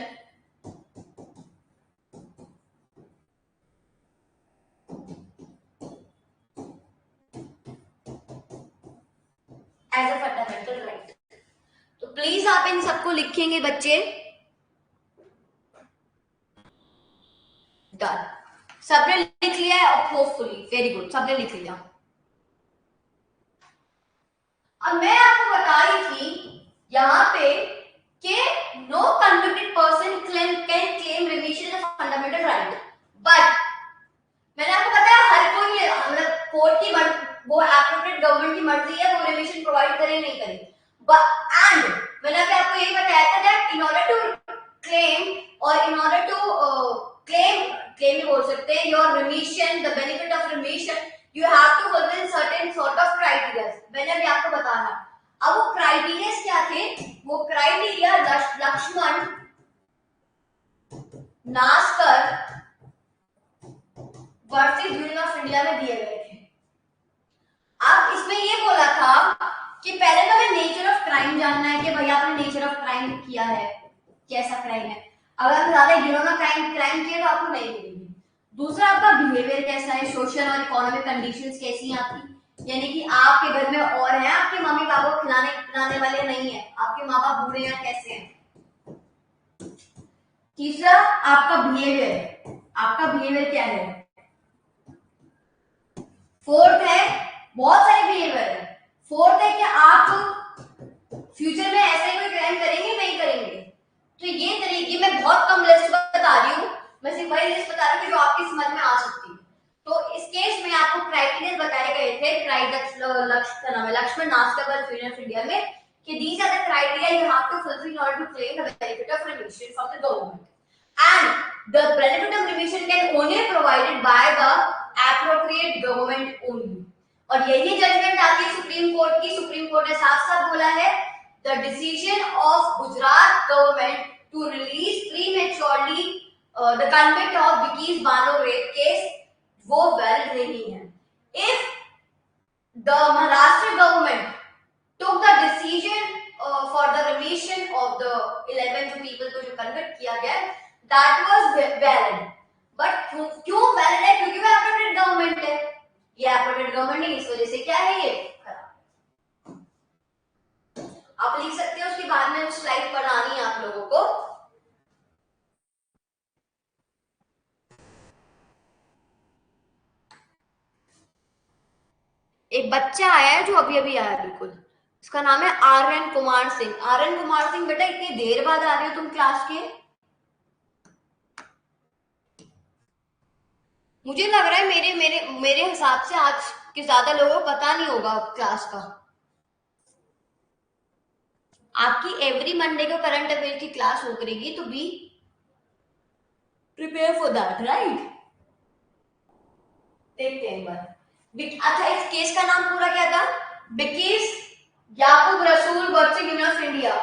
as a fundamental right. तो please आप इन सबको लिखेंगे बच्चे। Done, सबने लिख लिया है? होपफुली वेरी गुड, सबने लिख लिया। अब मैं आपको बता रही थी यहाँ पे कि no convicted person can claim remission as fundamental right, but मैंने आपको बताया हर कोई, मतलब कोर्ट की वो एप्रोप्रिएट गवर्नमेंट की मर्जी है वो रिमिशन प्रोवाइड करे नहीं करे। एंड मैंने आपको यही बताया था that in order to claim, और इन ऑर्डर टू क्लेम भी बोल सकते हैं, your remission, the benefit of remission, you have to fulfill certain sort of criteria। मैंने अभी आपको बताया। अब वो क्राइटेरिया क्या थे? वो criteria Lakshman Naskar versus Union of India में दिए गए थे। अब इसमें ये बोला था कि पहले तो हमें नेचर ऑफ क्राइम जानना है कि भैया आपने नेचर ऑफ क्राइम किया है, कैसा क्राइम है। अगर आप ज्यादा गिरोना क्राइम किया तो आपको नहीं मिलेगी। दूसरा आपका बिहेवियर कैसा है, सोशल और इकोनॉमिक कंडीशंस कैसी हैं आपकी, यानी कि आपके घर में और हैं, आपके मम्मी पापा को खिलाने पिलाने वाले नहीं है, आपके माँ बाप बूढ़े हैं, कैसे हैं। तीसरा आपका बिहेवियर, आपका बिहेवियर क्या है। फोर्थ है, बहुत सारे बिहेवियर है। फोर्थ है कि आप फ्यूचर में ऐसा ही कोई क्राइम करेंगे नहीं करेंगे। तो ये तरीके मैं बहुत कम लिस्ट बता रही हूँ, मैं सिर्फ वही लिस्ट बता रही हूँ जो आपकी समझ में आ सकती है। तो इस केस में आपको क्राइटेरिया बताए गए थे Lakshman Naskar versus Union of India में कि these are the criteria you have to fulfill in order to claim the benefit of remission from the government, and the benefit of remission can only be provided by the appropriate government only। और यही judgement आती है supreme court की। Supreme court ने साफ साफ बोला है the decision of Gujarat government to release prematurely the convict of Vicky Bano rape case वो वैलिड नहीं है। If the Maharashtra government took the decision for the remission of the 11 people को जो convict किया गया, that was valid। but क्यों valid है? क्योंकि वो appropriate government है। ये appropriate government नहीं, इस वजह से क्या है ये खराब। आप लिख सकते हो, उसके बाद में स्लाइड बनानी है आप लोगों को। एक बच्चा आया है जो अभी अभी आया, बिल्कुल, इसका नाम है आर्यन कुमार सिंह। आर्यन कुमार सिंह बेटा इतनी देर बाद आ रहे हो तुम क्लास के? मुझे लग रहा है मेरे मेरे मेरे हिसाब से आज कि ज्यादा लोगों को पता नहीं होगा क्लास का। आपकी एवरी मंडे को करंट अफेयर की क्लास हो करेगी, तो be prepare for that, right. देखते हैं एक बार। अच्छा, इस केस का नाम पूरा क्या था? बिकीज याकूब रसूल वर्सिंग यूनिवर्स इंडिया,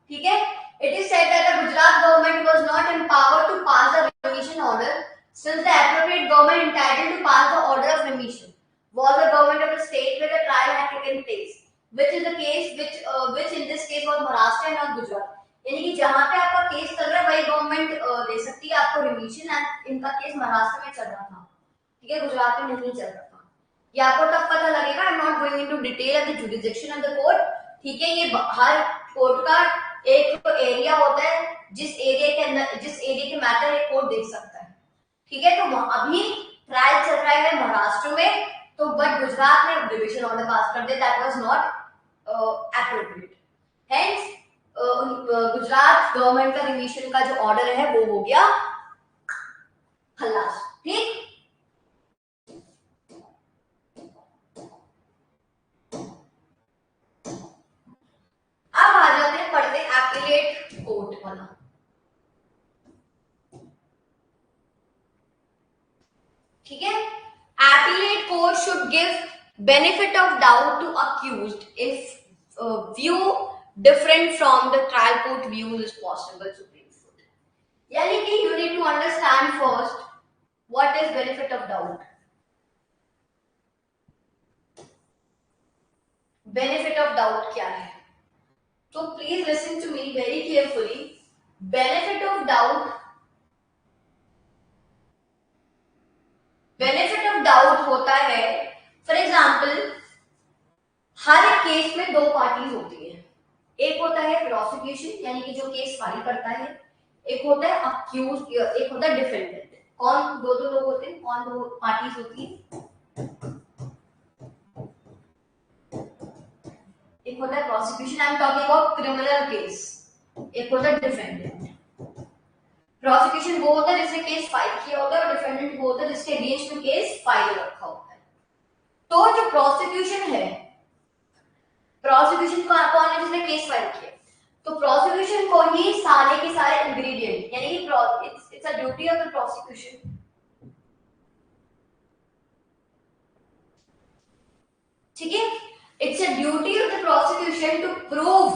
ठीक है। It is said that the Gujarat government was not empowered to pass the remission order since the appropriate government entitled to pass the order of remission was the government of the state where the trial had taken place, which is the case which in this case was Maharashtra and not Gujarat। यानी कि जहां पे आपका case चल रहा है वही government दे सकती है आपको रिमिशन, एंड इनका केस महाराष्ट्र में चल रहा था, ठीक है, गुजरात में नहीं चल रहा था। ये आपको तब पता लगेगा। आई am not going into detail of the jurisdiction of the court, ठीक है। ये हर कोर्ट का एक एरिया होता है, जिस एरिया के अंदर, जिस एरिया के मैटर एक कोर्ट देख सकता है, ठीक है। तो अभी ट्रायल चल रहा है महाराष्ट्र में, तो बट गुजरात ने रिविजन ऑर्डर पास कर दिया, that was not appropriate. Hence Gujarat government का रिविजन का जो ऑर्डर है वो हो गया खल्लास, ठीक। अब आ जाते हैं, पढ़ते हैं एपिलेट कोर्ट वाला, ठीक है। Appellate court should give benefit of doubt to accused if view different from the trial court view is possible supreme court. यानी कि you need to understand first what is benefit of doubt. Benefit of doubt क्या है? तो please listen to me very carefully. Benefit of doubt, benefit of doubt होता है, for example हर एक case में दो पार्टीज होती है। एक होता है प्रोसिक्यूशन, यानी कि जो केस फाइल करता है, एक होता है अक्यूज, एक होता है डिफेंडेंट। कौन दो दो लोग होते हैं? कौन दो पार्टीज होती है? एक होता है prosecution, I am talking about criminal case, एक होता है डिफेंडेंट। प्रोसिक्यूशन वो होता है जिसने केस फाइल किया होता है, और डिफेंडेंट वो होता है जिसके अगेंस्ट में केस फाइल रखा होता है। तो जो प्रोसिक्यूशन है, प्रोसिक्यूशन कौन है? जिसने केस फाइल किया। तो प्रोसिक्यूशन को ही सारे के सारे इंग्रेडिएंट, यानी कि it's a duty of the prosecution, ठीक है। It's a duty of the prosecution to prove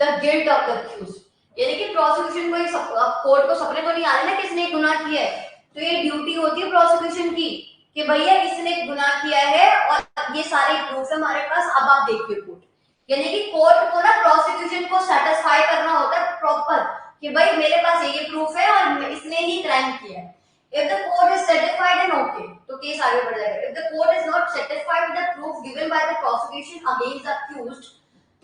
the guilt of the accused. यानी कि प्रोसिक्यूशन को, कोर्ट को सपने तो नहीं आ रहे ना किसने गुनाह किया है, तो ये ड्यूटी होती है प्रोसिक्यूशन की कि भैया इसने गुनाह किया है और ये सारे प्रूफ है हमारे पास, अब आप देखिए कोर्ट। यानी कि कोर्ट को ना प्रोसिक्यूशन को सेटिस्फाई करना होता है प्रॉपर कि भाई मेरे पास ये प्रूफ है और इसने ही क्राइम किया है। If the court is satisfied and okay, तो केस आगे बढ़ जाएगा। If the court is not satisfied with the proof given by the prosecution against the accused,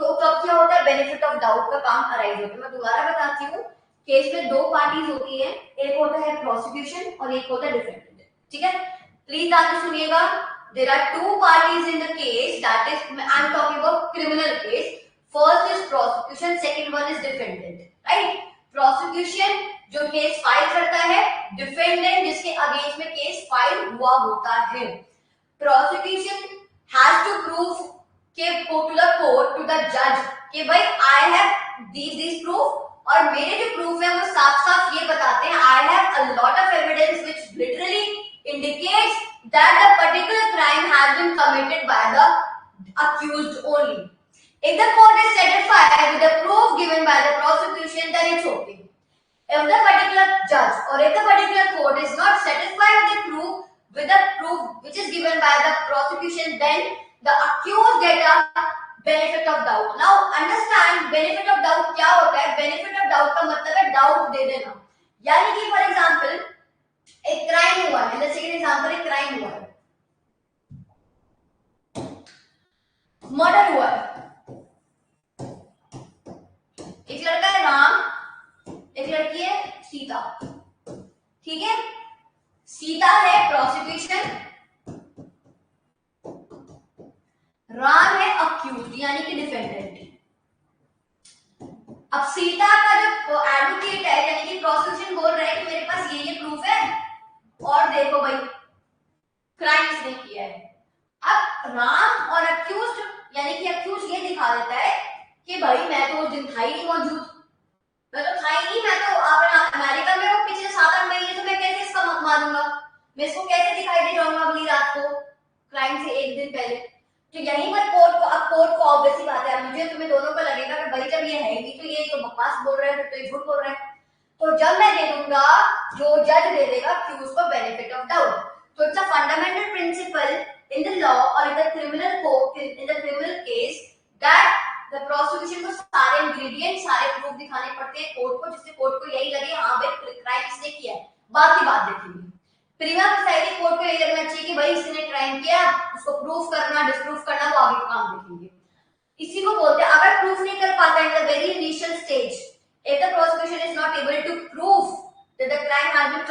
तो तब क्या होता है? बेनिफिट ऑफ डाउट का काम अराइज होता है। मैं दोबारा बताती हूँ, केस में दो पार्टीज होती है, एक होता है प्रोसिक्यूशन और एक होता है डिफेंडेंट, ठीक है। प्लीज आगे सुनिएगा। There are two parties in the case, that is, I am talking about criminal case. First is prosecution, second one is defendant, right? Prosecution जो केस फाइल करता है, डिफेंडेंट जिसके अगेंस्ट में केस फाइल हुआ होता है। प्रोसिक्यूशन हैज टू प्रूव के to the court, to the जज कि भाई आई हैव दीस प्रूफ, और मेरे जो प्रूफ है वो साफ साफ ये बताते हैं, I have a lot of evidence which literally indicates that the particular crime has been committed by the accused only. If the court is satisfied with the proof given by the prosecution, then it's okay. If the particular judge or if the particular court is not satisfied with the proof which is given by the prosecution, then the accused get a benefit of doubt. Now understand benefit of doubt क्या होता है? Benefit of doubt का मतलब है doubt दे देना। यानी कि for example एक crime हुआ है, let's take an example, एक crime हुआ है, मर्डर हुआ है, एक लड़का है राम, एक लड़की है सीता, ठीक है। सीता है प्रोसिक्यूशन, राम है अक्यूज यानी कि डिफेंडेंट। अब सीता का जो एडवोकेट है यानी कि प्रोसिक्यूशन बोल रहा है कि मेरे पास ये प्रूफ है और देखो भाई क्राइम इसने किया है, अब राम और अक्यूज, यानी कि अक्यूज ये दिखा देता है कि भाई मैं तो उस दिन था ही नहीं मौजूद, मैं तो था ही नहीं, मैं तो अमेरिका में हूँ पिछले 7-8 महीने से, मैं कैसे इसका मारूंगा, मैं इसको कैसे दिखाई दे जाऊंगा अगली रात को क्राइम से एक दिन पहले। तो यहीं पर कोर्ट को, अब कोर्ट को ऑब्वियसली बात है, मुझे तुम्हें दोनों को लगेगा कि भाई जब ये है ही तो ये तो बकवास बोल रहा है, तो ये झूठ बोल रहा है। तो जब मैं दे दूंगा, जो जज दे देगा अक्यूज को बेनिफिट ऑफ डाउट। तो it's a fundamental principle in the law और in the criminal court, in the criminal case, that the prosecution को सारे इंग्रेडिएंट, सारे प्रूफ दिखाने पड़ते हैं कोर्ट को, जिससे कोर्ट को यही लगे हाँ भाई क्राइम इसने किया है, बाकी बात देखेंगे। प्रीमा फासेली कोर्ट को यही लगना चाहिए कि भाई इसने क्राइम किया, उसको प्रूफ करना डिसप्रूफ करना वो आगे काम देखेंगे। इसी को बोलते हैं अगर प्रूफ नहीं कर पाता in the very initial stage, if the prosecution is not able to prove that the crime has been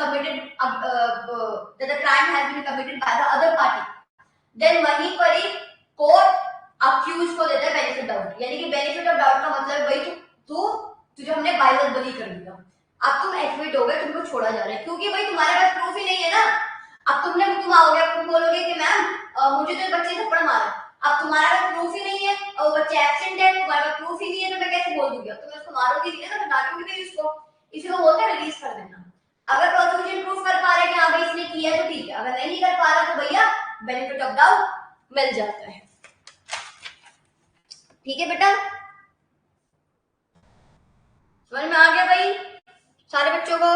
committed by the other party, then वहीं पर ही कोर्ट अक्यूज को देता है बेनिफिट डाउट। यानी कि बेनिफिट ऑफ डाउट का मतलब भाई तू तुझे हमने बाइबल बली कर दिया, अब तुम एक्विट हो गए, तुमको छोड़ा जा रहा है, क्योंकि भाई तुम्हारे पास प्रूफ ही नहीं है ना। अब तुम आओगे, तुम बोलोगे कि मैम मुझे तो बच्चे थप्पड़ मारा, अब तुम्हारे पास प्रूफ ही नहीं है और बच्चे एब्सेंट है, तुम्हारे पास प्रूफ ही नहीं है, तो मैं कैसे बोल दूंगी, तुम उसको मारोगे नहीं ना, तो डांटोगे नहीं उसको। इसी को बोलते हैं रिलीज कर देना। अगर प्रोसिक्यूशन प्रूफ कर पा रहा है कि हाँ भाई इसने किया है तो ठीक है, अगर नहीं कर पा रहा तो भैया बेनिफिट ऑफ डाउट मिल जाता है। ठीक है बेटा, समझ में आ गया भाई सारे बच्चों को?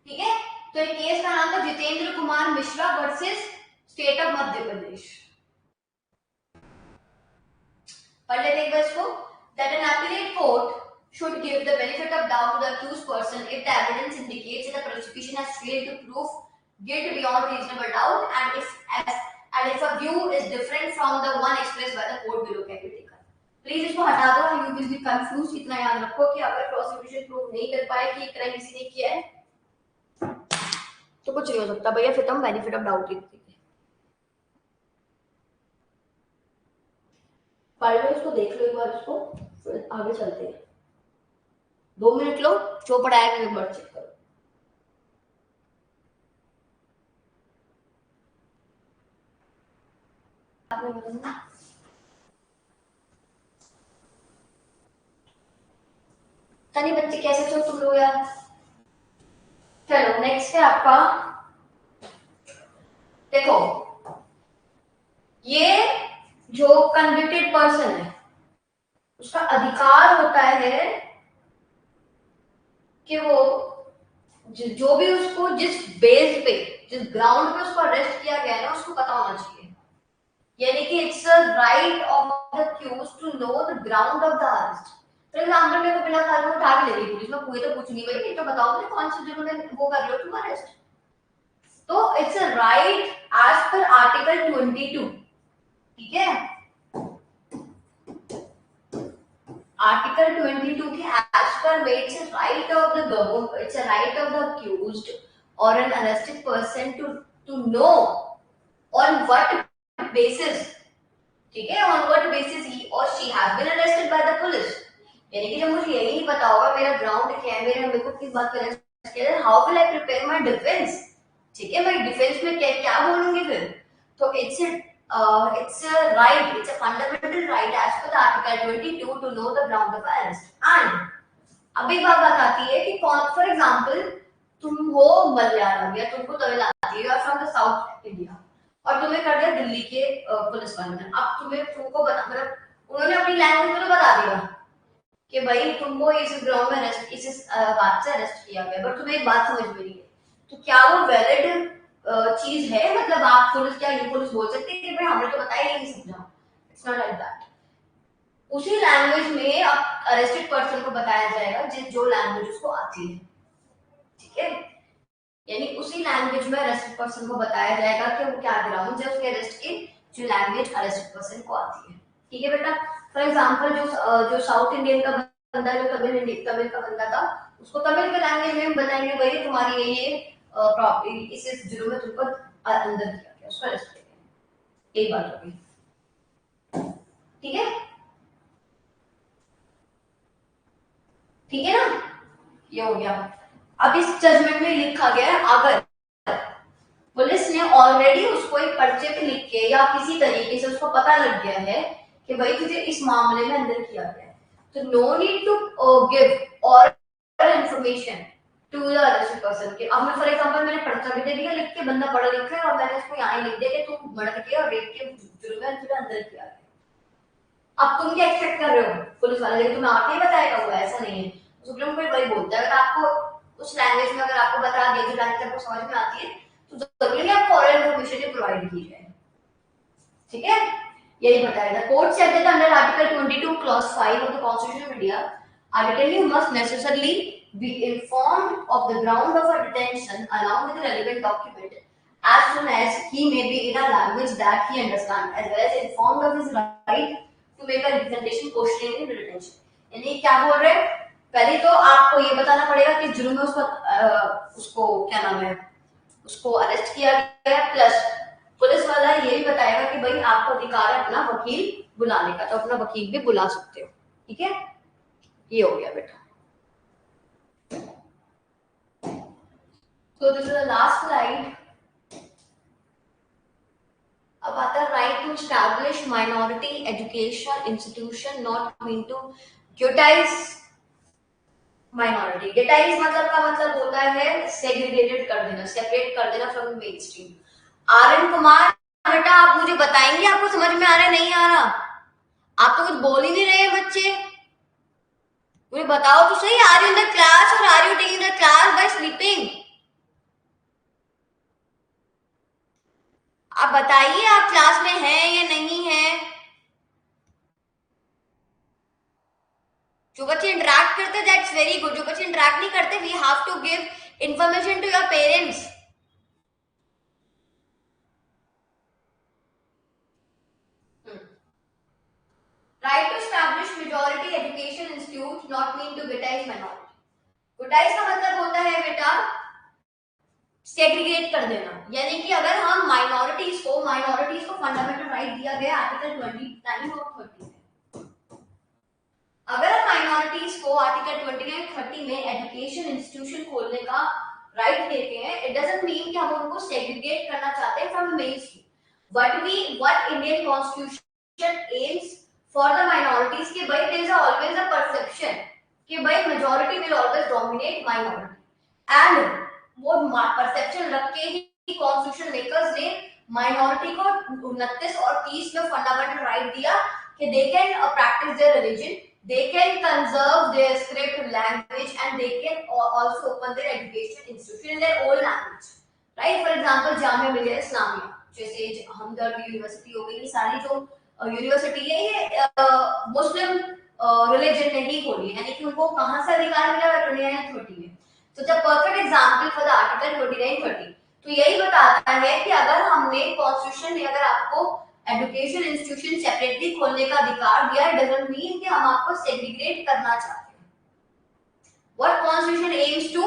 ठीक है, तो ये केस का नाम था Jitendra Kumar Mishra versus State of Madhya Pradesh. पढ़ लेते एक बार इसको। That an appellate court should give the benefit of doubt to the accused person if the evidence indicates that the prosecution has failed to prove guilt beyond reasonable doubt, and if a view is different from the one expressed by the court below can be taken. Please इसको हटा दो, you will be confuse. इतना याद रखो कि अगर prosecution prove नहीं कर पाए कि क्राइम किसी ने किया है तो कुछ नहीं हो सकता भैया, फिर तुम बेनिफिट ऑफ डाउट लिख देंगे। पढ़ लो इसको, देख लो एक बार इसको, फिर आगे चलते हैं। 2 मिनट लो, जो पढ़ाया एक बार चेक करो। तनी बच्चे कैसे हो तुम लोग यार? चलो नेक्स्ट है आपका, देखो ये जो कन्विक्टेड पर्सन है उसका अधिकार होता है कि वो जो भी उसको जिस बेस पे, जिस ग्राउंड पे उसको अरेस्ट किया गया है ना, उसको पता होना चाहिए। यानी कि it's a right of the accused to know the ground of the arrest. For example मेरे को बिना कारण में उठा के ले गई पुलिस, मैं पूरी तो कुछ नहीं भाई, तो बताओ मुझे कौन सी जुर्म में वो कर रहे हो तुम अरेस्ट। तो it's a right as per article 22, ठीक है, आर्टिकल 22 के as per it's a right of the government, it's a right of the accused और an arrested person to know on what basis, ठीक है, on what basis he or she has been arrested by the police। यानी कि जब मुझे यही नहीं पता होगा मेरा ग्राउंड क्या है, मेरे को किस बात पर अरेस्ट किया है, how will I prepare my defence. ठीक है, मैं डिफेंस में क्या क्या बोलूंगी फिर। तो it's a right, it's a fundamental right as per the article 22 to know the ground of arrest। and अब एक बात बताती है कि फॉर एग्जांपल तुम हो मलयालम या तुमको तमिल आती है, फ्रॉम द साउथ इंडिया, और तुम्हें कर दिया दिल्ली के पुलिस वालों ने। अब तुमको बता, मतलब उन्होंने अपनी लैंग्वेज में तो बता दिया कि भाई तुमको इस ग्राउंड में अरेस्ट, इस बात से अरेस्ट किया गया, बट तुम्हें एक बात समझ में नहीं है, तो क्या वो वैलिड चीज है? मतलब आप पुलिस, क्या ये पुलिस बोल सकते हैं कि भाई हमने तो बताया नहीं समझा? It's not like that. उसी लैंग्वेज में अब अरेस्टेड पर्सन को बताया जाएगा जिस जो लैंग्वेज उसको आती है, ठीक है, यानी उसी लैंग्वेज में अरेस्टेड पर्सन को बताया जाएगा कि वो क्या ग्राउंड है उसके अरेस्ट की, जो लैंग्वेज अरेस्टेड पर्सन को आती है। ठीक है बेटा, फॉर एग्जांपल जो साउथ इंडियन का बंदा, जो तमिल का बंदा था, उसको तमिल के लैंग्वेज में हम बताएंगे भाई तुम्हारी ये इस जुर्म में तुमको अंदर किया गया, उसको अरेस्ट किया गया। यही बात होगी, ठीक है, ठीक है ना, ये हो गया। अब इस जजमेंट में लिखा गया है अगर पुलिस ने ऑलरेडी उसको एक पर्चे पे लिख के या किसी तरीके से उसको पता लग गया है कि भाई तुझे इस मामले में अंदर किया गया है, तो नो नीड टू गिव और information to the arrested person के। अब मैं फॉर एग्जांपल मैंने पर्चा भी दे दिया लिख के, बंदा पढ़ा लिखा है और मैंने उसको यहाँ लिख दिया कि तू मर्डर के और रेप के जुर्म में तुझे अंदर किया गया। अब तुम क्या एक्सपेक्ट कर रहे हो पुलिस वाले लेकिन तुम्हें आके ही बताएगा? वो ऐसा नहीं है। सुप्रीम कोर्ट वही बोलता है, अगर आपको उस लैंग्वेज में अगर आपको बता दिया जो लैंग्वेज आपको समझ में आती है तो जरूरी नहीं आपको ऑरल इन्फॉर्मेशन ही प्रोवाइड की जाए। ठीक है, यही बताया था। Court said that under article 22 clause 5 of the constitution of India, a detainee must necessarily be informed of the ground of a detention along with the relevant document as soon as he may be in a language that he understands, as well as informed of his right to make a representation questioning in detention। यानी क्या बोल रहे हैं? पहले तो आपको ये बताना पड़ेगा कि जुर्म में उसको क्या नाम है, उसको अरेस्ट किया गया, प्लस पुलिस वाला ये भी बताएगा कि भाई आपको अधिकार है अपना वकील बुलाने का, तो अपना वकील भी बुला सकते हो। ठीक है, ये हो गया बेटा। So this is the last slide. अब आता है right to establish minority education institution not mean to ghettoise minority. Ghettoise मतलब का मतलब होता है सेग्रीगेटेड कर देना, सेपरेट कर देना from mainstream. Aryan Kumar बेटा आप मुझे बताएंगे आपको समझ में आ रहा है नहीं आ रहा? आप तो कुछ बोल ही नहीं रहे बच्चे, मुझे बताओ तो सही। Are you in the class or are you taking the class by sleeping? आप बताइए आप क्लास में हैं या नहीं है। जो बच्चे इंटरेक्ट करते दैट्स वेरी गुड, जो बच्चे इंटरेक्ट नहीं करते we have to give information to your parents. Right to establish majority education institute not mean to ghettoise minority. Ghettoise का मतलब होता है बेटा सेग्रीगेट कर देना, यानी कि अगर हम माइनॉरिटीज को फंडामेंटल राइट दिया गया आर्टिकल 29 और 30 में, अगर हम माइनॉरिटीज को आर्टिकल 29 30 में एजुकेशन इंस्टीट्यूशन खोलने का राइट देते हैं, इट डजंट मीन कि हम उनको सेग्रीगेट करना चाहते हैं from mainstream. What Indian constitution aims for the minorities कि भाई there is always a perception कि भाई majority will always dominate minority, and वो परसेप्शन रख के ही कॉन्स्टिट्यूशन मेकर्स ने माइनॉरिटी को 29 और 30 में फंडामेंटल राइट दिया कि they can practise their religion, they can conserve their script language, and they can also open their education institution in their own language, right? For example Jamia Millia Islamia, जैसे हमदर्द university हो गई, ये सारी जो यूनिवर्सिटी है ये मुस्लिम रिलीजन ने ही खोली, यानी कि उनको कहां से अधिकार मिला? 29 30 में। तो the perfect example for the article 29 30 तो यही बताता है कि अगर हमने कॉन्स्टिट्यूशन ने अगर आपको एजुकेशन इंस्टीट्यूशन सेपरेटली खोलने का अधिकार दिया, डजंट मीन कि हम आपको सेग्रीगेट करना चाहते हैं। What constitution aims to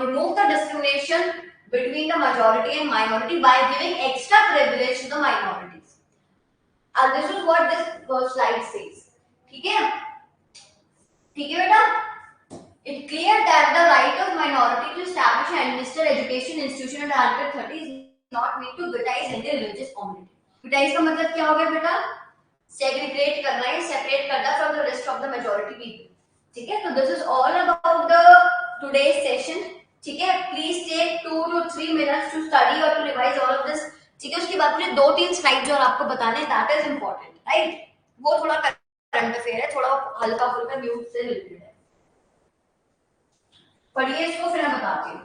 remove the discrimination between the majority and minority by giving extra privilege to the minorities, and this is what this slide says. ठीक है, ठीक है बेटा। It clear that the right of minority to establish and administer education institution under Article 30 is not meant to ghettoize any religious community. Ghettoize का मतलब क्या हो गया बेटा? Segregate करना है, separate करना from the rest of the majority people. ठीक है, तो this is all about the today's session. ठीक है, please take 2 to 3 minutes to study or to revise all of this. ठीक है, उसके बाद मुझे 2-3 स्लाइड जो आपको बताने हैं, that is important, right? वो थोड़ा करंट अफेयर है, थोड़ा हल्का फुल्का न्यूज से रिलेटेड है। पढ़िए इसको फिर मैं बताती हूँ।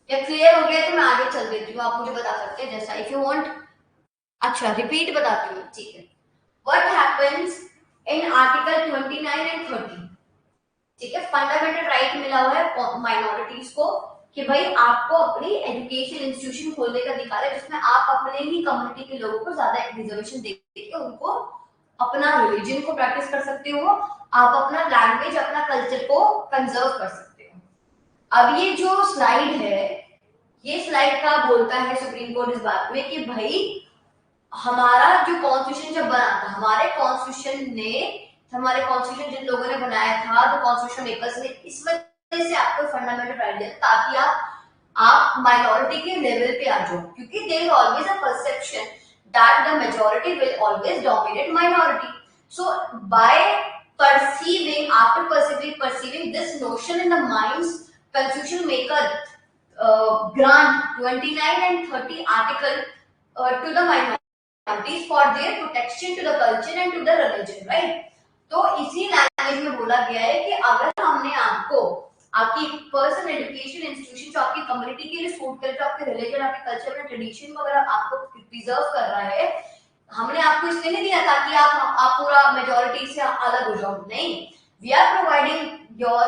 जब क्लियर हो गया तो मैं आगे चल देती हूँ, आप मुझे बता सकते हैं जैसा इफ यू वांट। अच्छा रिपीट बताती हूँ, ठीक है। What happens in article 29 and 30, ठीक है, फंडामेंटल राइट मिला हुआ है माइनॉरिटीज को कि भाई आपको अपनी एजुकेशन इंस्टीट्यूशन खोलने का अधिकार है, जिसमें आप अपने ही कम्युनिटी के लोगों को ज्यादा रिजर्वेशन देके उनको अपना रिलीजन को प्रैक्टिस कर सकते हो, आप अपना लैंग्वेज अपना कल्चर को कंजर्व कर सकते हो। अब ये जो स्लाइड है, ये स्लाइड का बोलता है सुप्रीम कोर्ट इस बात में कि भाई हमारा जो कॉन्स्टिट्यूशन जब बना था, हमारे कॉन्स्टिट्यूशन ने हमारे कॉन्स्टिट्यूशन जिन लोगों ने बनाया था, तो कॉन्स्टिट्यूशन मेकर्स ने इस वजह से आपको फंडामेंटल राइट दिया ताकि आप माइनॉरिटी के लेवल पे आ जाओ, क्योंकि there always a perception that the majority will always dominate minority. So by perceiving, after perceiving this notion in the minds, constitution maker grant 29 and 30 article to the minorities for their protection to the culture and to the religion, right? तो इसी language में बोला गया है कि अगर हमने आपको आपकी पर्सनल एजुकेशन इंस्टीट्यूशन जो आपकी कम्युनिटी के लिए सूट करे, जो आपके रिलीजन, आपके कल्चर में ट्रेडिशन वगैरह आपको प्रिजर्व कर रहा है, हमने आपको इसलिए नहीं दिया ताकि आप पूरा मेजॉरिटी से अलग हो जाओ. नहीं, we are providing your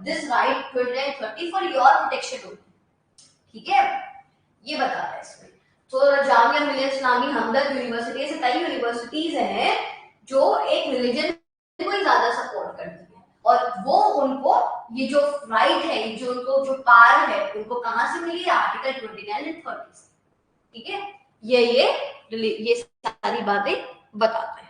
this right 29-30 for your protection. ठीक है, ये बता रहा है इसमें. तो जामिया मिलिया इस्लामी, हमदर्द यूनिवर्सिटी, ऐसे कई यूनिवर्सिटीज हैं जो एक रिलीजन को ही ज्यादा सपोर्ट करती है, और वो उनको ये जो राइट है, जो उनको जो पावर है, उनको कहां से मिली? Article 29 and 30. ठीक है, ये सारी बातें बताता है.